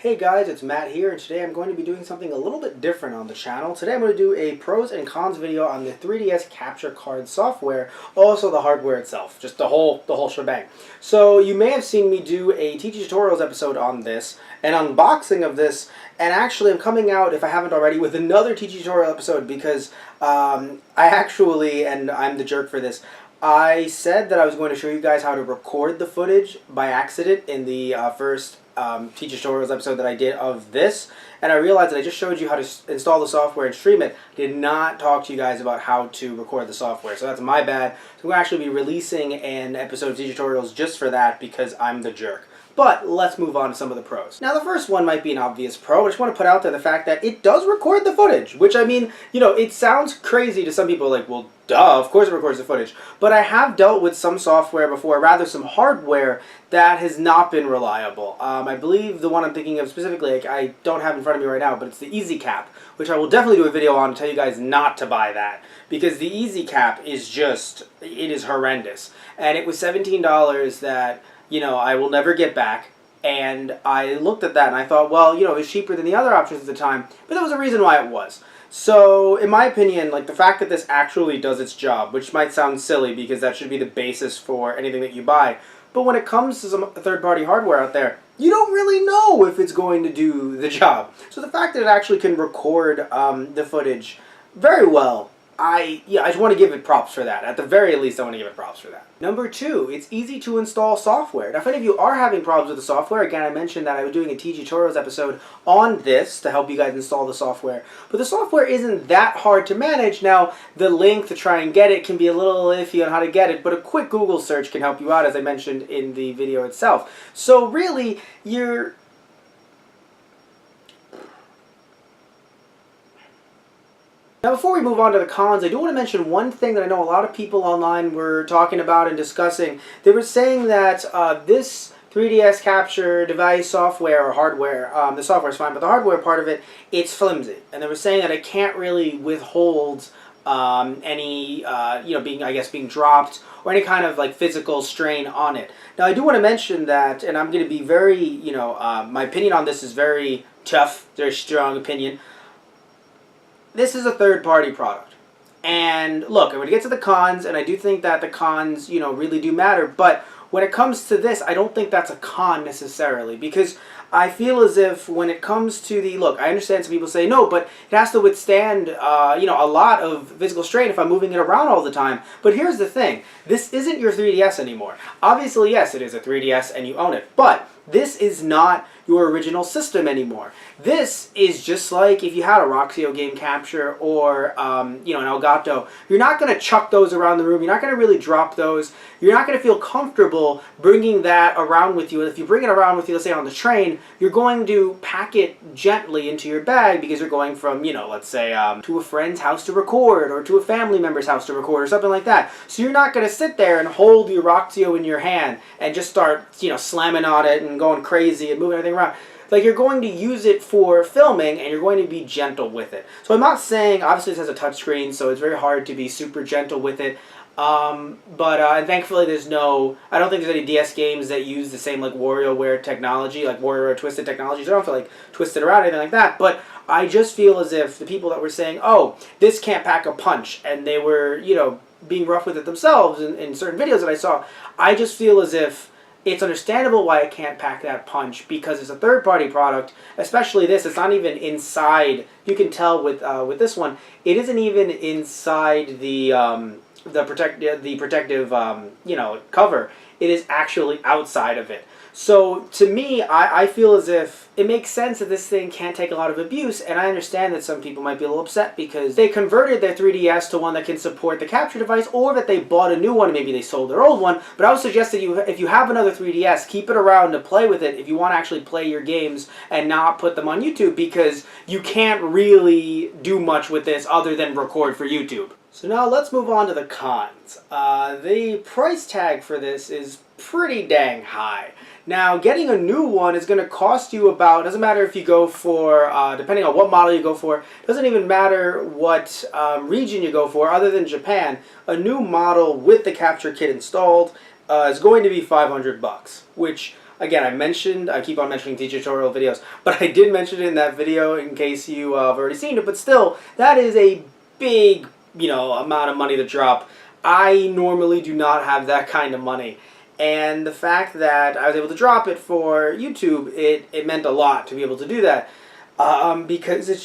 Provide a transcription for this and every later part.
Hey guys, it's Matt here, and today I'm going to be doing something a little bit different on the channel. Today I'm going to do a pros and cons video on the 3DS capture card software, also the hardware itself, just the whole shebang. So you may have seen me do a TG Tutorials episode on this, an unboxing of this, and actually I'm coming out, if I haven't already, with another TG Tutorial episode because and I'm the jerk for this, I said that I was going to show you guys how to record the footage by accident in the first Teach Tutorials episode that I did of this, and I realized that I just showed you how to install the software and stream it. I did not talk to you guys about how to record the software, so that's my bad. So I'm going to actually be releasing an episode of Teach Tutorials just for that because I'm the jerk. But let's move on to some of the pros. Now the first one might be an obvious pro. I just want to put out there the fact that it does record the footage, which I mean, you know, it sounds crazy to some people, like, well, duh, of course it records the footage. But I have dealt with some software before, rather some hardware that has not been reliable. I believe the one I'm thinking of specifically, like, I don't have in front of me right now, but it's the EasyCap, which I will definitely do a video on to tell you guys not to buy that. Because the EasyCap is just, it is horrendous. And it was $17 that, you know, I will never get back. And I looked at that and I thought, well, you know, it was cheaper than the other options at the time, but there was a reason why it was. So, in my opinion, like, the fact that this actually does its job, which might sound silly because that should be the basis for anything that you buy, but when it comes to some third-party hardware out there, you don't really know if it's going to do the job. So the fact that it actually can record the footage very well, I just want to give it props for that. At the very least, I want to give it props for that. Number two, it's easy to install software. Now, if any of you are having problems with the software, again, I mentioned that I was doing a TG Tutorials episode on this to help you guys install the software. But the software isn't that hard to manage. Now, the link to try and get it can be a little iffy on how to get it, but a quick Google search can help you out, as I mentioned in the video itself. So really, Now before we move on to the cons, I do want to mention one thing that I know a lot of people online were talking about and discussing. They were saying that this 3DS capture device software or hardware, the software is fine, but the hardware part of it, it's flimsy. And they were saying that it can't really withhold any, being dropped or any kind of like physical strain on it. Now I do want to mention that, and I'm going to be very, my opinion on this is very tough, very strong opinion. This is a third-party product. And look, I'm going to get to the cons, and I do think that the cons, really do matter. But when it comes to this, I don't think that's a con necessarily. Because I feel as if when it comes to the, look, I understand some people say, no, but it has to withstand, a lot of physical strain if I'm moving it around all the time. But here's the thing. This isn't your 3DS anymore. Obviously, yes, it is a 3DS and you own it. But this is not your original system anymore. This is just like if you had a Roxio Game Capture or, an Elgato. You're not going to chuck those around the room. You're not going to really drop those. You're not going to feel comfortable bringing that around with you. And if you bring it around with you, let's say on the train, you're going to pack it gently into your bag because you're going from, let's say, to a friend's house to record or to a family member's house to record or something like that. So you're not going to sit there and hold your Roxio in your hand and just start, slamming on it and going crazy and moving everything around. Like, you're going to use it for filming, and you're going to be gentle with it. So I'm not saying, obviously this has a touchscreen, so it's very hard to be super gentle with it. And thankfully I don't think there's any DS games that use the same, like, WarioWare technology, like WarioWare Twisted technology, so I don't feel like twisted around or anything like that. But I just feel as if the people that were saying, oh, this can't pack a punch, and they were, being rough with it themselves in certain videos that I saw, I just feel as if it's understandable why it can't pack that punch because it's a third-party product, especially this. It's not even inside. You can tell with this one, it isn't even inside the protective cover. It is actually outside of it. So to me, I feel as if it makes sense that this thing can't take a lot of abuse, and I understand that some people might be a little upset because they converted their 3DS to one that can support the capture device, or that they bought a new one, maybe they sold their old one. But I would suggest that if you have another 3DS, keep it around to play with it if you want to actually play your games and not put them on YouTube, because you can't really do much with this other than record for YouTube. So now let's move on to the cons. The price tag for this is pretty dang high. Now, getting a new one is going to cost you about, doesn't matter if you go for, depending on what model you go for, doesn't even matter what region you go for, other than Japan, a new model with the capture kit installed is going to be $500, which again, I keep on mentioning tutorial videos, but I did mention it in that video in case you have already seen it, but still, that is a big, amount of money to drop. I normally do not have that kind of money. And the fact that I was able to drop it for YouTube, it meant a lot to be able to do that. Because it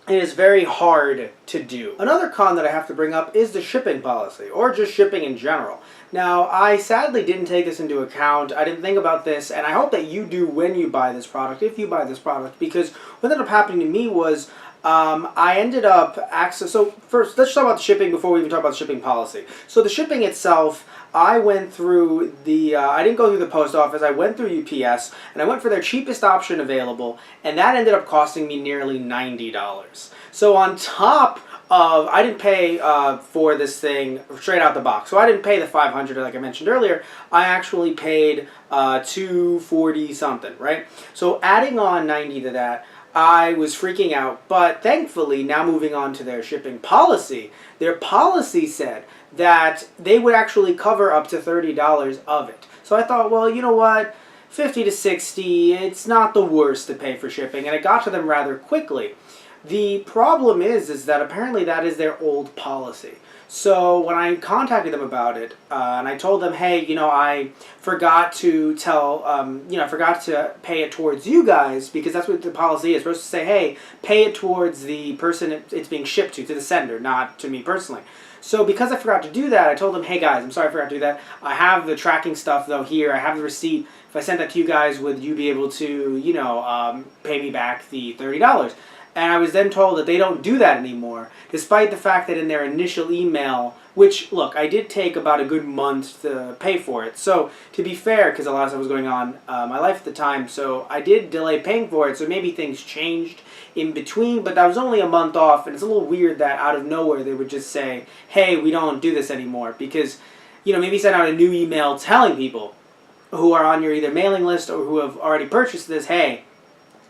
is very hard to do. Another con that I have to bring up is the shipping policy, or just shipping in general. Now, I sadly didn't take this into account. I didn't think about this, and I hope that you do when you buy this product, if you buy this product, because what ended up happening to me was I ended up so first, let's talk about the shipping before we even talk about the shipping policy. So the shipping itself, I went through I didn't go through the post office, I went through UPS, and I went for their cheapest option available, and that ended up costing me nearly $90. So on top of, I didn't pay for this thing straight out the box. So I didn't pay the $500 like I mentioned earlier. I actually paid $240 something, right? So adding on $90 to that, I was freaking out, but thankfully, now moving on to their shipping policy, their policy said that they would actually cover up to $30 of it. So I thought, well, you know what, 50 to 60, it's not the worst to pay for shipping, and it got to them rather quickly. The problem is that apparently that is their old policy. So when I contacted them about it, and I told them, hey, I forgot to I forgot to pay it towards you guys, because that's what the policy is. It's supposed to say, hey, pay it towards the person it's being shipped to the sender, not to me personally. So because I forgot to do that, I told them, hey guys, I'm sorry I forgot to do that. I have the tracking stuff though here. I have the receipt. If I sent that to you guys, would you be able to, pay me back the $30? And I was then told that they don't do that anymore, despite the fact that in their initial email, which, look, I did take about a good month to pay for it. So, to be fair, because a lot of stuff was going on in my life at the time, so I did delay paying for it, so maybe things changed in between, but that was only a month off, and it's a little weird that out of nowhere they would just say, hey, we don't do this anymore, because, maybe send out a new email telling people who are on your either mailing list or who have already purchased this, hey,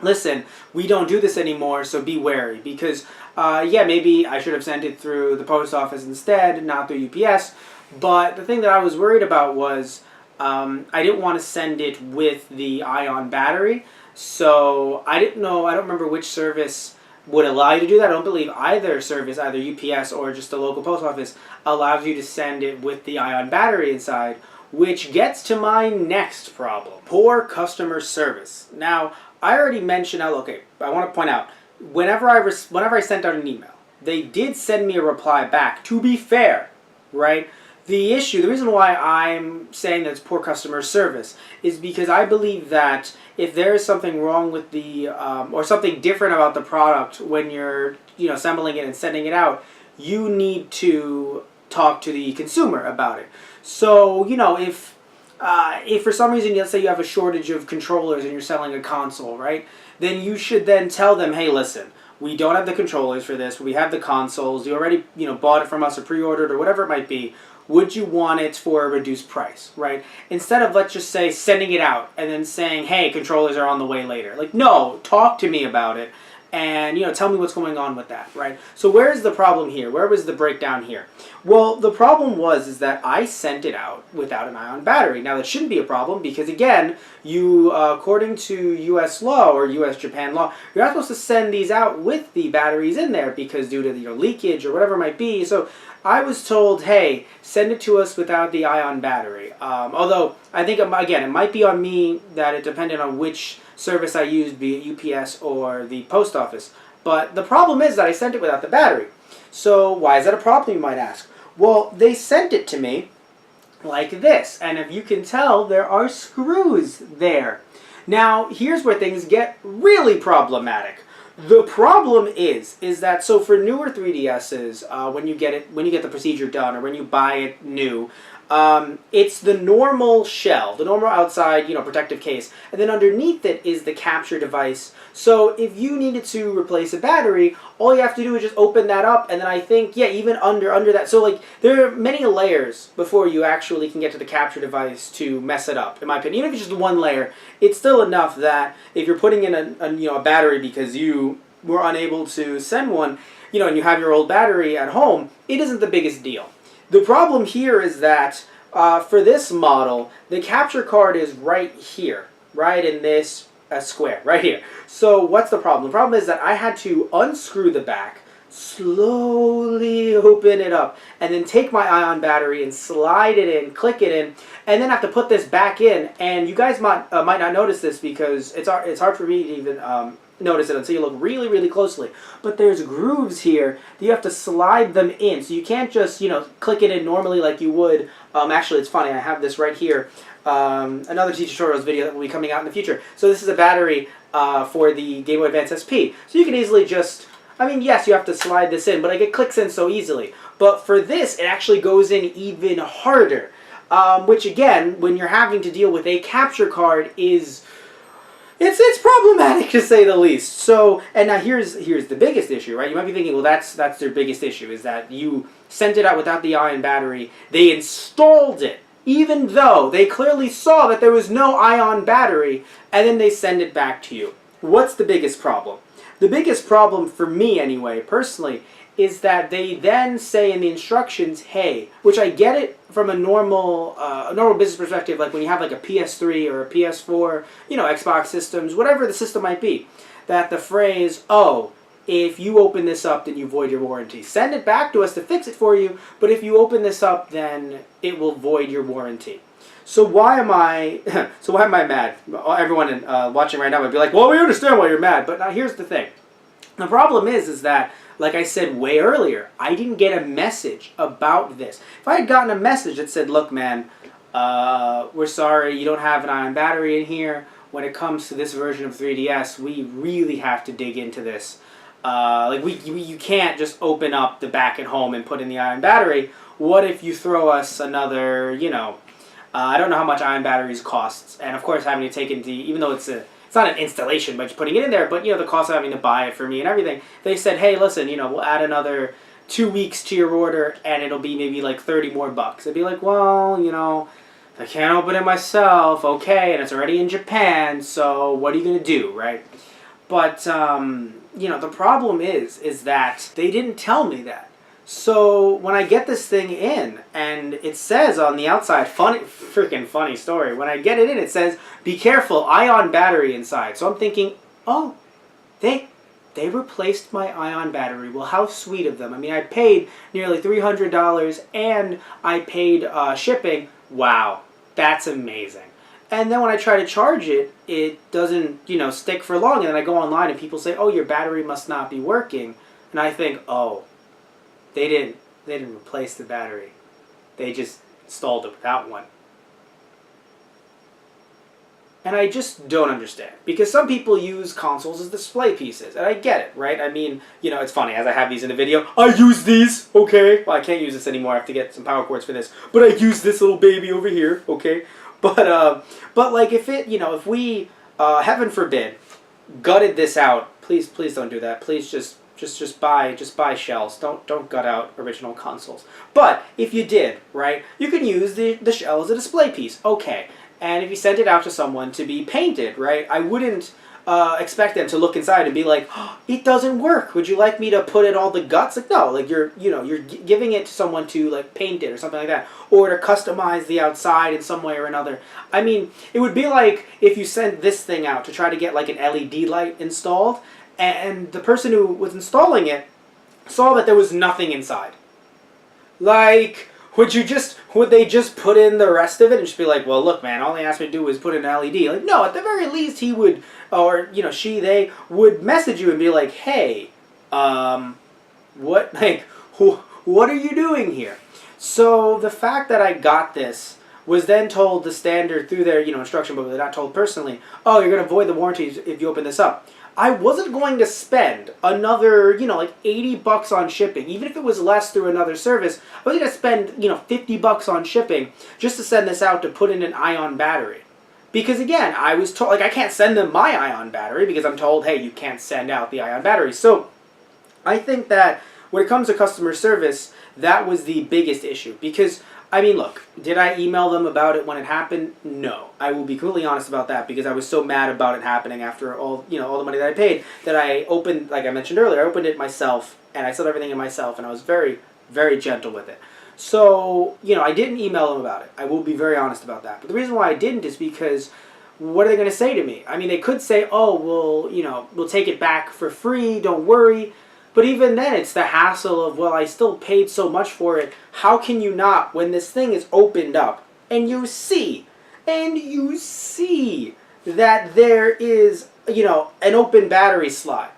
listen, we don't do this anymore, so be wary. Because, maybe I should have sent it through the post office instead, not through UPS. But the thing that I was worried about was I didn't want to send it with the ion battery. So I don't remember which service would allow you to do that. I don't believe either service, either UPS or just the local post office, allows you to send it with the ion battery inside. Which gets to my next problem. Poor customer service. Now, I already mentioned, I want to point out, whenever I sent out an email, they did send me a reply back, to be fair, right? The reason why I'm saying that it's poor customer service is because I believe that if there is something wrong with or something different about the product when you're, assembling it and sending it out, you need to talk to the consumer about it. So, if for some reason, let's say you have a shortage of controllers and you're selling a console, right? Then you should then tell them, hey, listen, we don't have the controllers for this. We have the consoles. You already, bought it from us or pre-ordered or whatever it might be. Would you want it for a reduced price, right? Instead of, let's just say, sending it out and then saying, hey, controllers are on the way later. Like, no, talk to me about it. And, tell me what's going on with that, right? So where's the problem here? Where was the breakdown here? Well, the problem is that I sent it out without an ion battery. Now, that shouldn't be a problem because, again, according to U.S. law or U.S.-Japan law, you're not supposed to send these out with the batteries in there because due to leakage or whatever it might be. So I was told, hey, send it to us without the ion battery. Although, I think, again, it might be on me that it depended on which service I used, be it UPS or the post office. But the problem is that I sent it without the battery. So why is that a problem, you might ask? Well, they sent it to me like this. And if you can tell, there are screws there. Now, here's where things get really problematic. The problem is that, so for newer 3DSs, when you get the procedure done or when you buy it new, it's the normal shell, the normal outside, protective case, and then underneath it is the capture device. So if you needed to replace a battery, all you have to do is just open that up, and then I think, even under that, so there are many layers before you actually can get to the capture device to mess it up, in my opinion. Even if it's just one layer, it's still enough that if you're putting in a battery because you were unable to send one, and you have your old battery at home, it isn't the biggest deal. The problem here is that For this model, the capture card is right here, right in this square, right here. So what's the problem? The problem is that I had to unscrew the back, slowly open it up, and then take my ion battery and slide it in, click it in, and then have to put this back in. And you guys might not notice this because it's hard for me to even notice it until you look really, really closely. But there's grooves here that you have to slide them in. So you can't just, click it in normally like you would. Actually, it's funny. I have this right here. Another tutorials video that will be coming out in the future. So this is a battery for the Game Boy Advance SP. So you can easily just, yes, you have to slide this in, but it clicks in so easily. But for this, it actually goes in even harder. Which again, when you're having to deal with a capture card is... It's problematic to say the least. So, and now here's the biggest issue, right? You might be thinking, well, that's their biggest issue, is that you sent it out without the ion battery. They installed it, even though they clearly saw that there was no ion battery, and then they send it back to you. What's the biggest problem? The biggest problem for me, anyway, personally, is that they then say in the instructions, hey, which I get it from a normal business perspective, like when you have like a PS3 or a PS4, Xbox systems, whatever the system might be, that the phrase, oh, if you open this up, then you void your warranty. Send it back to us to fix it for you, but if you open this up, then it will void your warranty. So why am I mad? Everyone watching right now might be like, well, we understand why you're mad, but now here's the thing. The problem is that, like I said way earlier, I didn't get a message about this. If I had gotten a message that said, look, man, we're sorry, you don't have an ion battery in here. When it comes to this version of 3DS, we really have to dig into this. You can't just open up the back at home and put in the ion battery. What if you throw us another, I don't know how much ion batteries costs. And of course, having to take into, even though it's not an installation, but just putting it in there, but the cost of having to buy it for me and everything. They said, hey, listen, we'll add another 2 weeks to your order and it'll be maybe like 30 more bucks. I'd be like, well, I can't open it myself, okay, and it's already in Japan, so what are you going to do, right? But, the problem is that they didn't tell me that. So when I get this thing in, and it says on the outside, freaking funny story, when I get it in, it says, be careful, ion battery inside. So I'm thinking, oh, they replaced my ion battery. Well, how sweet of them. I paid nearly $300, and I paid shipping. Wow, that's amazing. And then when I try to charge it, it doesn't, stick for long. And then I go online, and people say, oh, your battery must not be working. And I think, oh, They didn't replace the battery. They just installed it without one. And I just don't understand. Because some people use consoles as display pieces. And I get it, right? It's funny. As I have these in the video, I use these, okay? Well, I can't use this anymore. I have to get some power cords for this. But I use this little baby over here, okay? But like, if we, heaven forbid, gutted this out, please don't do that. Please just buy shells. Don't gut out original consoles. But if you did, right, you can use the shell as a display piece. Okay. And if you sent it out to someone to be painted, right, I wouldn't expect them to look inside and be like, oh, it doesn't work. Would you like me to put in all the guts? Like, no, like you're giving it to someone to like paint it or something like that, or to customize the outside in some way or another. It would be like if you sent this thing out to try to get like an LED light installed, and the person who was installing it saw that there was nothing inside. Like, would they just put in the rest of it and just be like, well, look, man, all they asked me to do was put in an LED. Like, no, at the very least, he would, or, they would message you and be like, hey, what are you doing here? So the fact that I got this was then told the standard through their, instruction book, they're not told personally, oh, you're going to void the warranty if you open this up. I wasn't going to spend another, like $80 on shipping, even if it was less through another service. I was going to spend, $50 on shipping just to send this out to put in an ion battery. Because again, I was told, like, I can't send them my ion battery because I'm told, hey, you can't send out the ion battery. So I think that when it comes to customer service, that was the biggest issue. Because look, did I email them about it when it happened? No. I will be completely honest about that because I was so mad about it happening after all the money that I paid that I opened, like I mentioned earlier, I opened it myself and I set everything in myself and I was very, very gentle with it. So, I didn't email them about it. I will be very honest about that. But the reason why I didn't is because what are they going to say to me? I mean, they could say, oh, we'll take it back for free, don't worry. But even then, it's the hassle of, well, I still paid so much for it. How can you not, when this thing is opened up, and you see that there is, an open battery slot?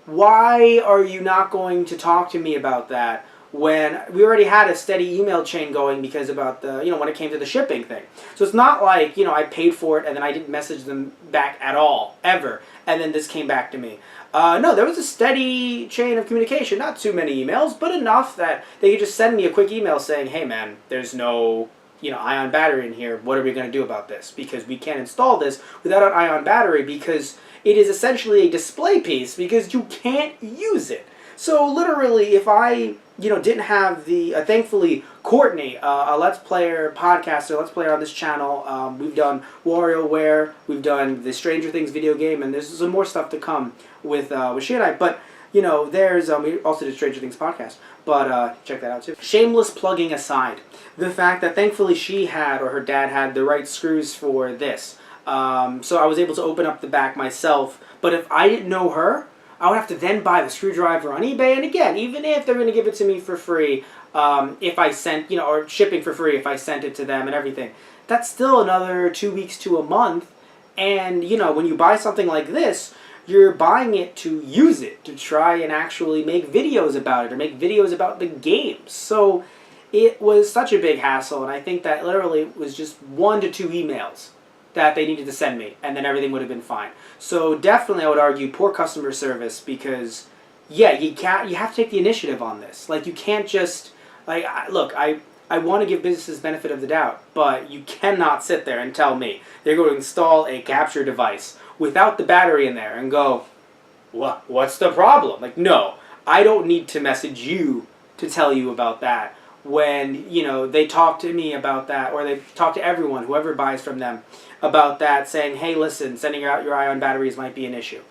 Why are you not going to talk to me about that when we already had a steady email chain going because about the, when it came to the shipping thing? So it's not like, I paid for it and then I didn't message them back at all, ever, and then this came back to me. No, there was a steady chain of communication, not too many emails, but enough that they could just send me a quick email saying, hey man, there's no, ion battery in here. What are we going to do about this? Because we can't install this without an ion battery because it is essentially a display piece because you can't use it. So literally, if I, didn't have the, thankfully, Courtney, a Let's Player podcaster, Let's Player on this channel, we've done WarioWare, we've done the Stranger Things video game, and there's some more stuff to come with she and I. But, there's, we also did Stranger Things podcast, but check that out too. Shameless plugging aside, the fact that thankfully she had, or her dad had, the right screws for this. So I was able to open up the back myself, but if I didn't know her, I would have to then buy the screwdriver on eBay, and again, even if they're going to give it to me for free, if I sent, or shipping for free if I sent it to them and everything, that's still another 2 weeks to a month, and, when you buy something like this, you're buying it to use it, to try and actually make videos about it, or make videos about the games. So it was such a big hassle, and I think that literally was just 1 to 2 emails that they needed to send me, and then everything would have been fine. So definitely I would argue poor customer service because, yeah, you have to take the initiative on this. Like, you can't just, look, I want to give businesses benefit of the doubt, but you cannot sit there and tell me they're going to install a capture device without the battery in there and go, what's the problem? Like, no, I don't need to message you to tell you about that when, they talk to me about that, or they talk to everyone, whoever buys from them, about that, saying, hey, listen, sending out your ion batteries might be an issue.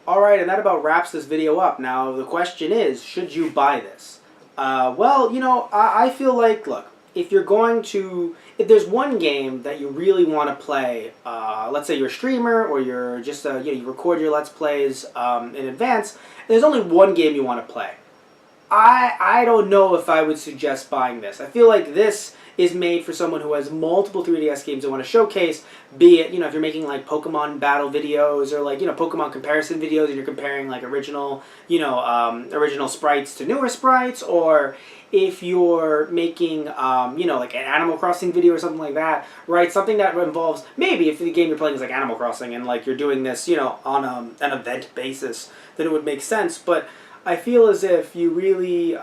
Alright, and that about wraps this video up. Now, the question is, should you buy this? Well, I feel like, look, if there's one game that you really want to play, let's say you're a streamer, or you're just, you record your Let's Plays in advance, and there's only one game you want to play. I don't know if I would suggest buying this. I feel like this is made for someone who has multiple 3DS games they want to showcase, be it, if you're making like Pokemon battle videos or like, Pokemon comparison videos and you're comparing like original sprites to newer sprites, or if you're making, like an Animal Crossing video or something like that, right? Something that involves, maybe if the game you're playing is like Animal Crossing and like you're doing this, on an event basis, then it would make sense. But I feel as if you really,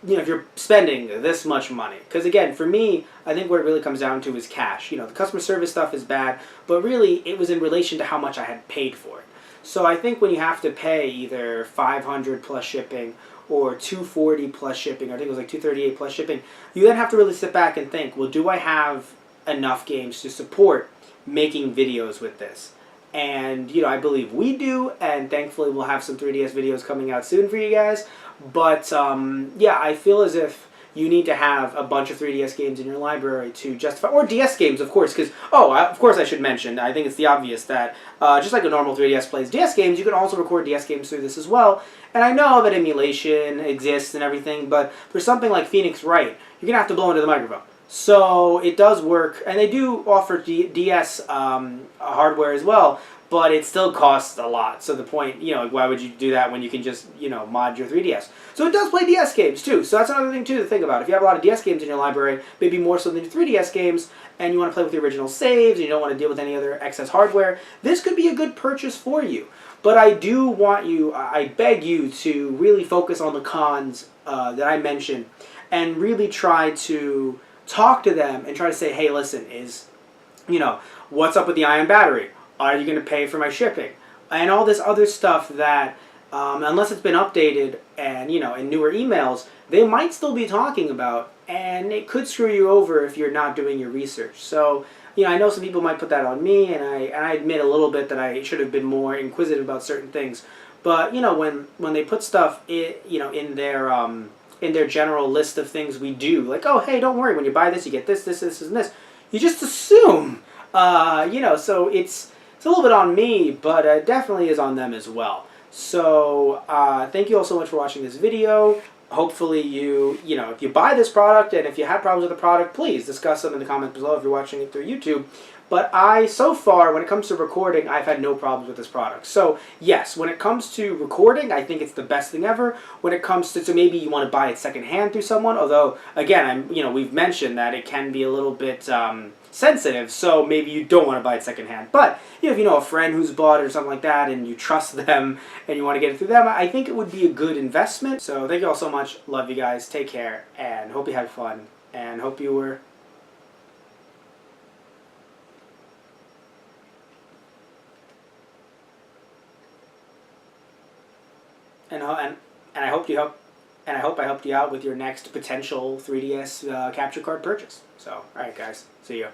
if you're spending this much money, because again, for me, I think what it really comes down to is cash. The customer service stuff is bad, but really it was in relation to how much I had paid for it. So I think when you have to pay either $500 plus shipping or $240 plus shipping, or I think it was like $238 plus shipping, you then have to really sit back and think, well, do I have enough games to support making videos with this? And, I believe we do, and thankfully we'll have some 3DS videos coming out soon for you guys. But, yeah, I feel as if you need to have a bunch of 3DS games in your library to justify, or DS games, of course, because, of course I should mention, I think it's the obvious that, just like a normal 3DS plays DS games, you can also record DS games through this as well. And I know that emulation exists and everything, but for something like Phoenix Wright, you're going to have to blow into the microphone. So it does work, and they do offer DS hardware as well, but it still costs a lot. So the point, why would you do that when you can just, mod your 3DS? So it does play DS games too. So that's another thing too to think about. If you have a lot of DS games in your library, maybe more so than your 3DS games, and you want to play with the original saves, and you don't want to deal with any other excess hardware, this could be a good purchase for you. But I do want you, I beg you to really focus on the cons that I mentioned, and really try to talk to them and try to say, hey, listen, what's up with the ion battery? Are you going to pay for my shipping? And all this other stuff that, unless it's been updated and, in newer emails, they might still be talking about, and it could screw you over if you're not doing your research. So, I know some people might put that on me, and I admit a little bit that I should have been more inquisitive about certain things. But, when they put stuff in in their general list of things we do. Like, oh, hey, don't worry, when you buy this, you get this, this, this, and this. You just assume, so it's a little bit on me, but it definitely is on them as well. So thank you all so much for watching this video. Hopefully if you buy this product and if you have problems with the product, please discuss them in the comments below if you're watching it through YouTube. But so far, when it comes to recording, I've had no problems with this product. So, yes, when it comes to recording, I think it's the best thing ever. When it comes to, so maybe you want to buy it secondhand through someone, although, again, we've mentioned that it can be a little bit sensitive, so maybe you don't want to buy it secondhand. But, if you know a friend who's bought it or something like that, and you trust them, and you want to get it through them, I think it would be a good investment. So, thank you all so much. Love you guys. Take care, and hope you had fun, and hope you were... And I hope I helped you out with your next potential 3DS capture card purchase. So, all right, guys, see ya.